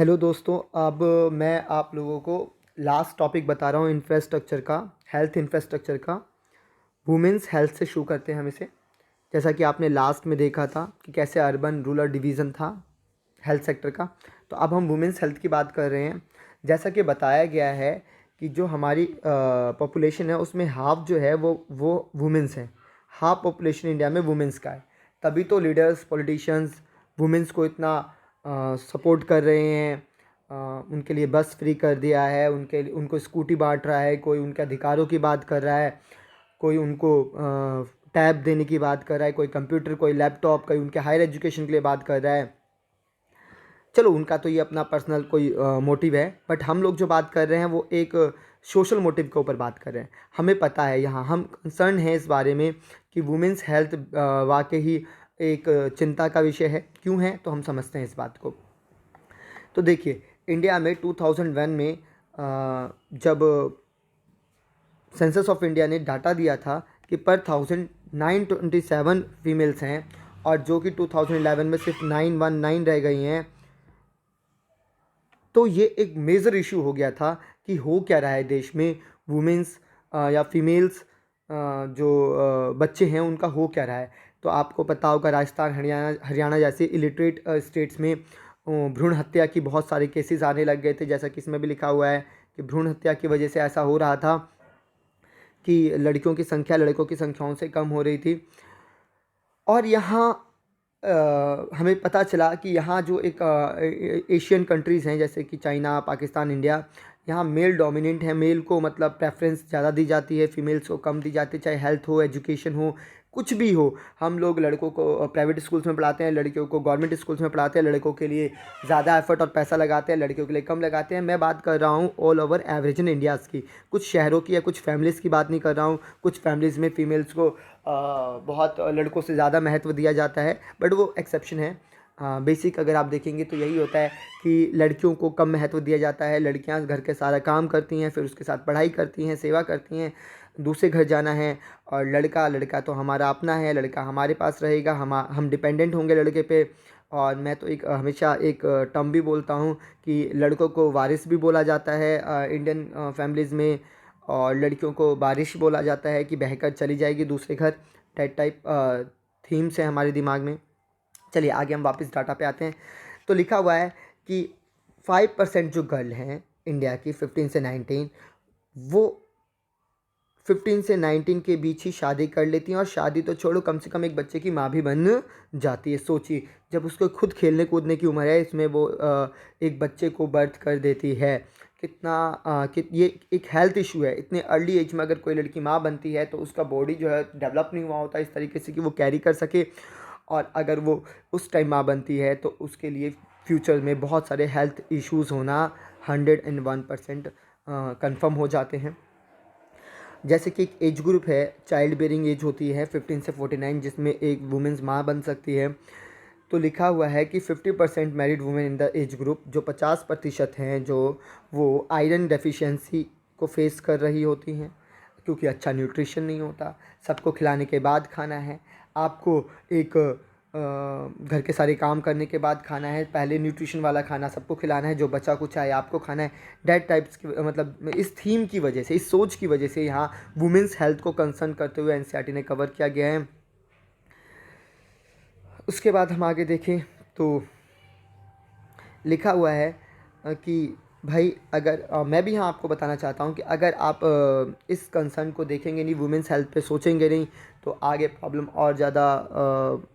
Hello दोस्तों। अब मैं आप लोगों को लास्ट टॉपिक बता रहा हूँ इंफ्रास्ट्रक्चर का, हेल्थ इंफ्रास्ट्रक्चर का। वुमेंस हेल्थ से शुरू करते हैं हम इसे। जैसा कि आपने लास्ट में देखा था कि कैसे अर्बन रूरल डिवीज़न था हेल्थ सेक्टर का, तो अब हम वुमेंस हेल्थ की बात कर रहे हैं। जैसा कि बताया गया है कि जो हमारी पॉपुलेशन है उसमें हाफ जो है वो वुमेंस हैं। हाफ पॉपुलेशन इंडिया में वुमेंस का है, तभी तो लीडर्स पॉलिटिशियंस वुमेंस को इतना सपोर्ट कर रहे हैं। उनके लिए बस फ्री कर दिया है, उनको स्कूटी बांट रहा है, कोई उनके अधिकारों की बात कर रहा है, कोई उनको टैब देने की बात कर रहा है, कोई कंप्यूटर, कोई लैपटॉप, कोई उनके हायर एजुकेशन के लिए बात कर रहा है। चलो उनका तो ये अपना पर्सनल कोई मोटिव है, बट हम लोग जो बात कर रहे हैं वो एक सोशल मोटिव के ऊपर बात कर रहे हैं। हमें पता है, यहाँ हम कंसर्न हैं इस बारे में कि वुमेंस हेल्थ वाकई ही एक चिंता का विषय है। क्यों है तो हम समझते हैं इस बात को। तो देखिए, इंडिया में 2001 में जब सेंसस ऑफ इंडिया ने डाटा दिया था कि पर 1927 फीमेल्स हैं, और जो कि 2011 में सिर्फ 919 रह गई हैं। तो ये एक मेजर इशू हो गया था कि हो क्या रहा है देश में, वुमेंस या फीमेल्स जो बच्चे हैं उनका हो क्या रहा है। तो आपको पता होगा, राजस्थान, हरियाणा हरियाणा जैसे इलिटरेट स्टेट्स में भ्रूण हत्या की बहुत सारे केसेस आने लग गए थे। जैसा कि इसमें भी लिखा हुआ है कि भ्रूण हत्या की वजह से ऐसा हो रहा था कि लड़कियों की संख्या लड़कों की संख्याओं से कम हो रही थी। और यहाँ हमें पता चला कि यहाँ जो एक एशियन कंट्रीज़ हैं जैसे कि चाइना, पाकिस्तान, इंडिया, यहाँ मेल डोमिनेंट है। मेल को मतलब प्रेफरेंस ज़्यादा दी जाती है, फीमेल्स को कम दी जाती है। चाहे हेल्थ हो, एजुकेशन हो, कुछ भी हो। हम लोग लड़कों को प्राइवेट स्कूल्स में पढ़ाते हैं, लड़कियों को गवर्नमेंट स्कूल्स में पढ़ाते हैं। लड़कों के लिए ज़्यादा एफर्ट और पैसा लगाते हैं, लड़कियों के लिए कम लगाते हैं। मैं बात कर रहा हूँ all over average in India's की, कुछ शहरों की या कुछ फैमिलीज़ की बात नहीं कर रहा हूँ। कुछ फैमिलीज़ में फ़ीमेल्स को बहुत लड़कों से ज़्यादा महत्व दिया जाता है, बट वो एक्सेप्शन है। बेसिक अगर आप देखेंगे तो यही होता है कि लड़कियों को कम महत्व दिया जाता है। लड़कियां घर के सारा काम करती हैं, फिर उसके साथ पढ़ाई करती हैं, सेवा करती हैं, दूसरे घर जाना है। और लड़का लड़का तो हमारा अपना है, लड़का हमारे पास रहेगा, हम डिपेंडेंट होंगे लड़के पे। और मैं तो एक हमेशा एक टर्म भी बोलता हूँ कि लड़कों को वारिस भी बोला जाता है इंडियन फैमिलीज़ में, और लड़कियों को बारिश बोला जाता है कि बहकर चली जाएगी दूसरे घर। टाइप थीम्स है हमारे दिमाग में। चलिए आगे हम वापस डाटा पे आते हैं। तो लिखा हुआ है कि 5% जो गर्ल हैं इंडिया की 15 से 19, वो 15 से 19 के बीच ही शादी कर लेती हैं। और शादी तो छोड़ो, कम से कम एक बच्चे की माँ भी बन जाती है। सोचिए, जब उसको खुद खेलने कूदने की उम्र है, इसमें वो एक बच्चे को बर्थ कर देती है। कितना ये एक हेल्थ इशू है। इतने अर्ली एज में अगर कोई लड़की माँ बनती है तो उसका बॉडी जो है डेवलप नहीं हुआ होता इस तरीके से कि वो कैरी कर सके। और अगर वो उस टाइम माँ बनती है तो उसके लिए फ्यूचर में बहुत सारे हेल्थ इश्यूज़ होना 101% कन्फर्म हो जाते हैं। जैसे कि एक एज ग्रुप है, चाइल्ड बेयरिंग एज होती है 15 से 49, जिसमें एक वुमेंस माँ बन सकती है। तो लिखा हुआ है कि 50% married women in the age group, जो 50% हैं जो वो आयरन डेफिशिएंसी को फेस कर रही होती हैं, क्योंकि अच्छा न्यूट्रिशन नहीं होता। सबको खिलाने के बाद खाना है, आपको एक घर के सारे काम करने के बाद खाना है, पहले न्यूट्रिशन वाला खाना सबको खिलाना है, जो बचा कुछ है आपको खाना है। डेट टाइप्स की मतलब इस थीम की वजह से, इस सोच की वजह से यहाँ वुमेंस हेल्थ को कंसर्न करते हुए एनसीईआरटी ने कवर किया गया है। उसके बाद हम आगे देखें तो लिखा हुआ है कि भाई अगर मैं भी यहाँ आपको बताना चाहता हूँ कि अगर आप इस कंसर्न को देखेंगे नहीं, वुमेंस हेल्थ पे सोचेंगे नहीं, तो आगे प्रॉब्लम और ज़्यादा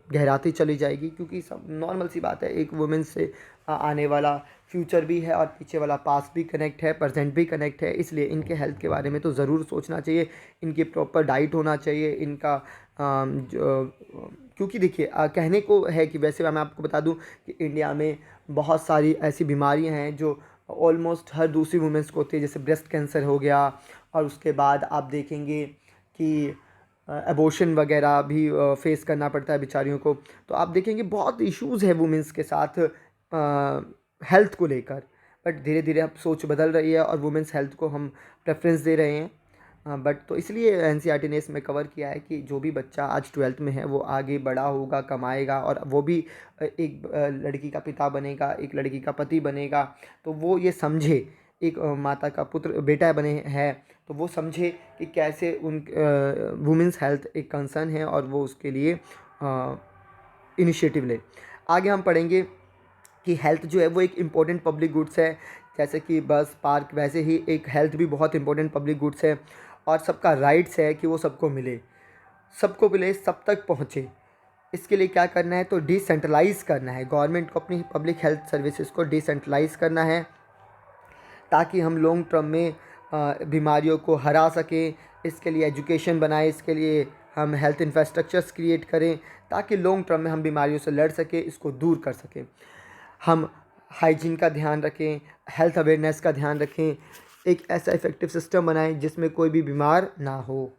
गहराती चली जाएगी। क्योंकि सब नॉर्मल सी बात है, एक वुमेन से आने वाला फ्यूचर भी है और पीछे वाला पास्ट भी कनेक्ट है, प्रेजेंट भी कनेक्ट है। इसलिए इनके हेल्थ के बारे में तो ज़रूर सोचना चाहिए। इनकी प्रॉपर डाइट होना चाहिए, इनका क्योंकि देखिए कहने को है कि वैसे मैं आपको बता दूं कि इंडिया में बहुत सारी ऐसी बीमारियां हैं जो ऑलमोस्ट हर दूसरी वुमेंस को होती है। जैसे ब्रेस्ट कैंसर हो गया, और उसके बाद आप देखेंगे कि एबॉर्शन वगैरह भी फेस करना पड़ता है बेचारियों को। तो आप देखेंगे बहुत इश्यूज़ है वुमेंस के साथ हेल्थ को लेकर। बट धीरे धीरे अब सोच बदल रही है और वुमेंस हेल्थ को हम प्रेफरेंस दे रहे हैं। बट तो इसलिए एनसीईआरटी ने इसमें कवर किया है कि जो भी बच्चा आज 12th में है वो आगे बड़ा होगा, कमाएगा और वो भी एक लड़की का पिता बनेगा, एक लड़की का पति बनेगा। तो वो ये समझे, एक माता का पुत्र बेटा बने है तो वो समझे कि कैसे उन वुमेंस हेल्थ एक कंसर्न है और वो उसके लिए इनिशिएटिव ले। आगे हम पढ़ेंगे कि हेल्थ जो है वो एक इम्पोर्टेंट पब्लिक गुड्स है, जैसे कि बस पार्क, वैसे ही एक हेल्थ भी बहुत इंपॉर्टेंट पब्लिक गुड्स है और सबका राइट्स है कि वो सबको मिले, सबको मिले, सब तक पहुँचे। इसके लिए क्या करना है, तो डिसेंट्रलाइज करना है। गवर्नमेंट को अपनी पब्लिक हेल्थ सर्विसेज को डिसेंट्रलाइज करना है ताकि हम लॉन्ग टर्म में बीमारियों को हरा सकें। इसके लिए एजुकेशन बनाए, इसके लिए हम हेल्थ इंफ्रास्ट्रक्चर्स क्रिएट करें ताकि लॉन्ग टर्म में हम बीमारियों से लड़ सकें, इसको दूर कर सकें। हम हाइजीन का ध्यान रखें, हेल्थ अवेयरनेस का ध्यान रखें, एक ऐसा इफ़ेक्टिव सिस्टम बनाएं जिसमें कोई भी बीमार ना हो।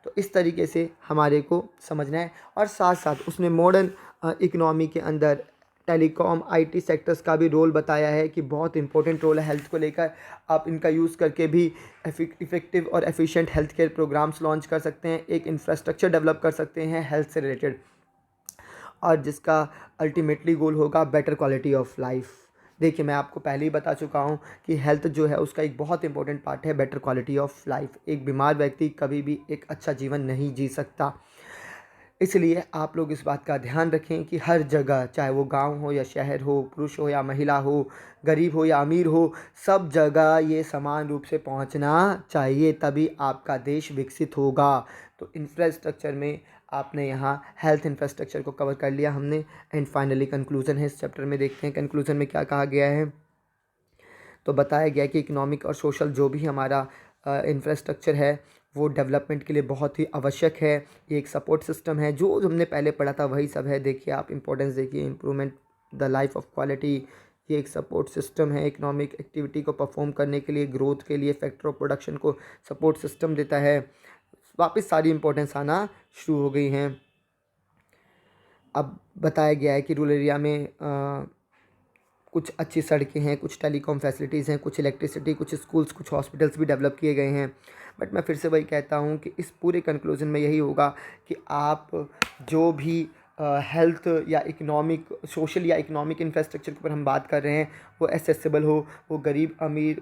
तो इस तरीके से हमारे को समझना है और साथ साथ उसने मॉडर्न इकनॉमी के अंदर टेलीकॉम, आईटी सेक्टर्स का भी रोल बताया है कि बहुत इंपॉर्टेंट रोल है हेल्थ को लेकर। आप इनका यूज़ करके भी इफ़ेक्टिव और efficient health care programs launch कर सकते हैं, एक इंफ्रास्ट्रक्चर डेवलप कर सकते हैं हेल्थ से रिलेटेड, और जिसका अल्टीमेटली गोल होगा बेटर क्वालिटी ऑफ लाइफ। देखिए, मैं आपको पहले ही बता चुका हूँ कि हेल्थ जो है उसका एक बहुत इंपॉर्टेंट पार्ट है बेटर क्वालिटी ऑफ लाइफ। एक बीमार व्यक्ति कभी भी एक अच्छा जीवन नहीं जी सकता। इसलिए आप लोग इस बात का ध्यान रखें कि हर जगह, चाहे वो गांव हो या शहर हो, पुरुष हो या महिला हो, गरीब हो या अमीर हो, सब जगह ये समान रूप से पहुंचना चाहिए, तभी आपका देश विकसित होगा। तो इंफ्रास्ट्रक्चर में आपने यहाँ हेल्थ इंफ्रास्ट्रक्चर को कवर कर लिया हमने। एंड फाइनली कंक्लूज़न है इस चैप्टर में, देखते हैं कंक्लूज़न में क्या कहा गया है। तो बताया गया कि इकोनॉमिक और सोशल जो भी हमारा इंफ्रास्ट्रक्चर है वो डेवलपमेंट के लिए बहुत ही आवश्यक है। ये एक सपोर्ट सिस्टम है, जो हमने पहले पढ़ा था वही सब है। देखिए, आप इंपॉर्टेंस देखिए, improvement the life of quality, ये एक सपोर्ट सिस्टम है। इकोनॉमिक एक्टिविटी को परफॉर्म करने के लिए, ग्रोथ के लिए, फैक्टर ऑफ प्रोडक्शन को सपोर्ट सिस्टम देता है। वापस सारी इंपॉर्टेंस आना शुरू हो गई हैं। अब बताया गया है कि रूरल एरिया में कुछ अच्छी सड़कें हैं, कुछ टेलीकॉम फैसिलिटीज़ हैं, कुछ इलेक्ट्रिसिटी, कुछ स्कूल्स, कुछ हॉस्पिटल्स भी डेवलप किए गए हैं। बट मैं फिर से वही कहता हूँ कि इस पूरे कंक्लूजन में यही होगा कि आप जो भी हेल्थ या इकोनॉमिक, सोशल या इकोनॉमिक इंफ्रास्ट्रक्चर के ऊपर हम बात कर रहे हैं वो एसेसिबल हो, वो गरीब अमीर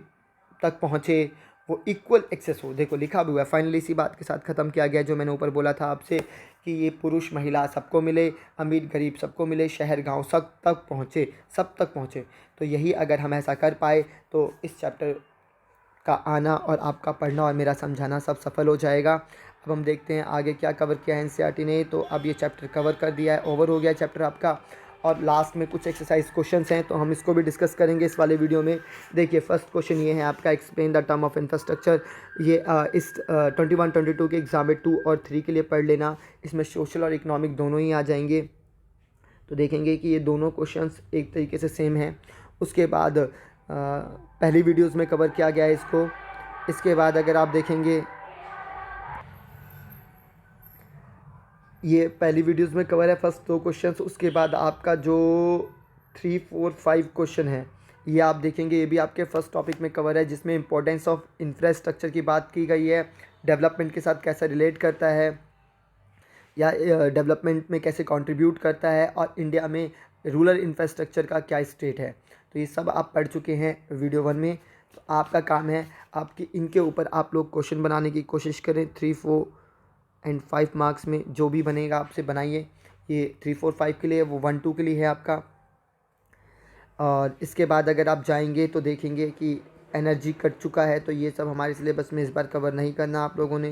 तक पहुँचे, वो इक्वल एक्सेस हो। देखो, लिखा भी हुआ है। फाइनली इसी बात के साथ ख़त्म किया गया जो मैंने ऊपर बोला था आपसे कि ये पुरुष महिला सबको मिले, अमीर गरीब सबको मिले, शहर गांव सब तक पहुँचे, सब तक पहुँचे। तो यही अगर हम ऐसा कर पाए तो इस चैप्टर का आना और आपका पढ़ना और मेरा समझाना सब सफल हो जाएगा। अब हम देखते हैं आगे क्या कवर किया है एनसीईआरटी ने। तो अब ये चैप्टर कवर कर दिया है, ओवर हो गया चैप्टर आपका, और लास्ट में कुछ एक्सरसाइज क्वेश्चंस हैं तो हम इसको भी डिस्कस करेंगे इस वाले वीडियो में। देखिए, फर्स्ट क्वेश्चन ये है आपका, explain the term of infrastructure. ये इस 21-22 के एग्जाम में 2 और 3 के लिए पढ़ लेना। इसमें सोशल और इकोनॉमिक दोनों ही आ जाएंगे। तो देखेंगे कि ये दोनों क्वेश्चंस एक तरीके से सेम हैं। उसके बाद पहली वीडियोज़ में कवर किया गया है इसको। इसके बाद अगर आप देखेंगे, ये पहली वीडियोज़ में कवर है फर्स्ट 2 क्वेश्चंस। उसके बाद आपका जो 3, 4, 5 क्वेश्चन है ये आप देखेंगे, ये भी आपके फर्स्ट टॉपिक में कवर है, जिसमें इंपॉर्टेंस ऑफ इंफ्रास्ट्रक्चर की बात की गई है, डेवलपमेंट के साथ कैसा रिलेट करता है या डेवलपमेंट में कैसे कंट्रीब्यूट करता है, और इंडिया में रूरल इंफ्रास्ट्रक्चर का क्या स्टेट है। तो ये सब आप पढ़ चुके हैं वीडियो 1 में। तो आपका काम है आपकी इनके ऊपर आप लोग क्वेश्चन बनाने की कोशिश करें। 3, 4 एंड 5 मार्क्स में जो भी बनेगा आपसे बनाइए। ये 3, 4, 5 के लिए, वो 1, 2 के लिए है आपका। और इसके बाद अगर आप जाएंगे तो देखेंगे कि एनर्जी कट चुका है, तो ये सब हमारे सिलेबस में इस बार कवर नहीं करना आप लोगों ने।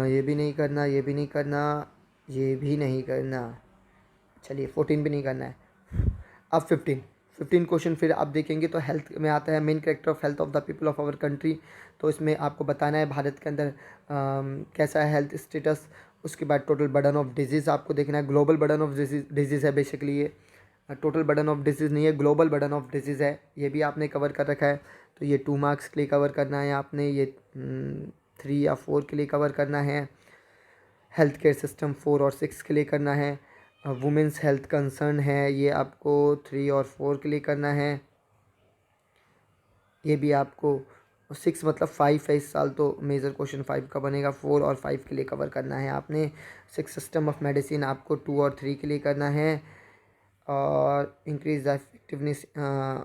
ये भी नहीं करना, ये भी नहीं करना, ये भी नहीं करना, चलिए 14 भी नहीं करना है। अब 15 क्वेश्चन फिर आप देखेंगे तो हेल्थ में आता है, main character of health of the people of our country. तो इसमें आपको बताना है भारत के अंदर कैसा है हेल्थ स्टेटस। उसके बाद टोटल बर्डन ऑफ डिजीज़ आपको देखना है, ग्लोबल बर्डन ऑफ डिजीज़ है बेसिकली, ये टोटल बर्डन ऑफ डिजीज़ नहीं है, ग्लोबल बर्डन ऑफ डिजीज़ है। ये भी आपने कवर कर रखा है। तो ये 2 मार्क्स के लिए कवर करना है आपने, ये 3 या 4 के लिए कवर करना है। हेल्थ केयर सिस्टम 4 और 6 के लिए करना है। वुमेंस हेल्थ कंसर्न है, ये आपको 3 और 4 के लिए करना है। ये भी आपको और 6 मतलब 5 है इस साल, तो मेजर क्वेश्चन 5 का बनेगा। 4 और 5 के लिए कवर करना है आपने। 6 सिस्टम ऑफ मेडिसिन आपको 2 और 3 के लिए करना है। और increase the effectiveness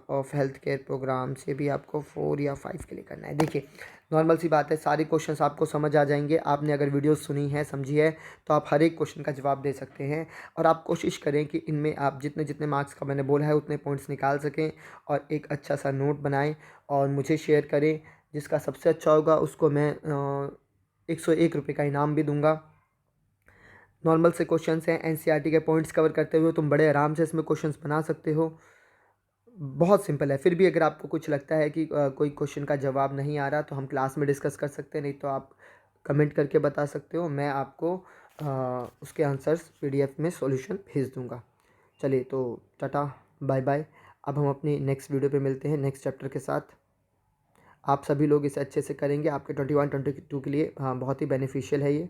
of health care program से भी आपको 4 या 5 के लिए करना है। देखिए नॉर्मल सी बात है, सारे क्वेश्चंस आपको समझ आ जाएंगे। आपने अगर वीडियो सुनी है, समझी है, तो आप हर एक क्वेश्चन का जवाब दे सकते हैं। और आप कोशिश करें कि इनमें आप जितने जितने मार्क्स का मैंने बोला है उतने पॉइंट्स निकाल सकें, और एक अच्छा सा नोट बनाएं और मुझे शेयर करें। जिसका सबसे अच्छा होगा उसको मैं 101 रुपये का इनाम भी दूंगा। नॉर्मल से क्वेश्चंस हैं, एनसीईआरटी के पॉइंट्स कवर करते हुए तुम बड़े आराम से इसमें क्वेश्चंस बना सकते हो। बहुत सिंपल है। फिर भी अगर आपको कुछ लगता है कि कोई क्वेश्चन का जवाब नहीं आ रहा, तो हम क्लास में डिस्कस कर सकते हैं, नहीं तो आप कमेंट करके बता सकते हो। मैं आपको उसके आंसर्स पीडीएफ में सॉल्यूशन भेज दूंगा। चलिए तो टाटा बाय बाय। अब हम अपनी नेक्स्ट वीडियो पे मिलते हैं नेक्स्ट चैप्टर के साथ। आप सभी लोग इसे अच्छे से करेंगे, आपके 21 22 के लिए बहुत ही बेनिफिशियल है ये।